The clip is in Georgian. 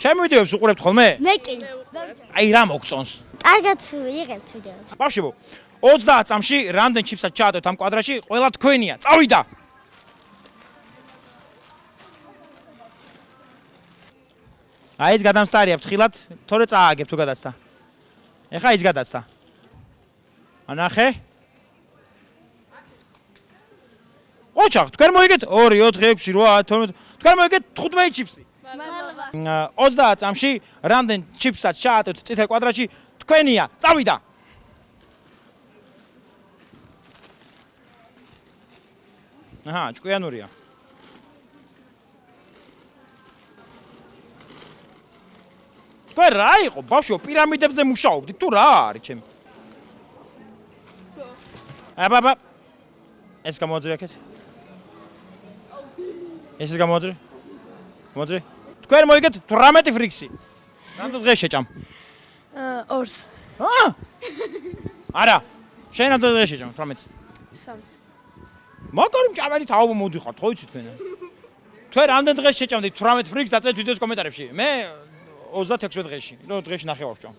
ჩემი ვიდეოებს უყურებთ ხოლმე? მე კი. აი რა მოგწონს? კარგად იღებთ ვიდეოს. ბავშვებო, 30 წამში რამდენ ჩიპსაც ჩაატოთ ამ კვადრატში? ყველა თქვენია. წავიდა. აი ეს გადამსტარია ფრთხილად, თორე წააგებ თუ გადაცდა. ეხა ის გადაცდა. ანახე. ოჩახ, თქვენ მოიგეთ 2, 4, 6, 8, 12. თქვენ მოიგეთ 15 ჩიპსი. 30 წამში რამდენ ჩიპსაც ჩაატოთ წითელ კვადრატში? თქვენია. წავიდა. აჰა, ჭკვიანურია. თქვენ რა იყო, ბავშვო, პირამიდებზე მუშაობდით თუ რა არის ჩემი? აბა. ეს გამოძრე აქეთ. ეს გამოძრე. მოძრე. თქვენ მოიგეთ 18 ფრიქსი. რამდენ დღეს შეჭამ? 2. არა. შენ რამდენ დღეს შეჭამ 18-ს? 3. მაგარი მჭამელი თაობა მოდიხართ, ხო იცი თქვენ? თქვენ რამდენ დღეს შეჭამდით 18 ფრიქსს დაწეთ ვიდეოს კომენტარებში? მე 26 დღეში. ნუ დღეში ნახევარ ვჭამ.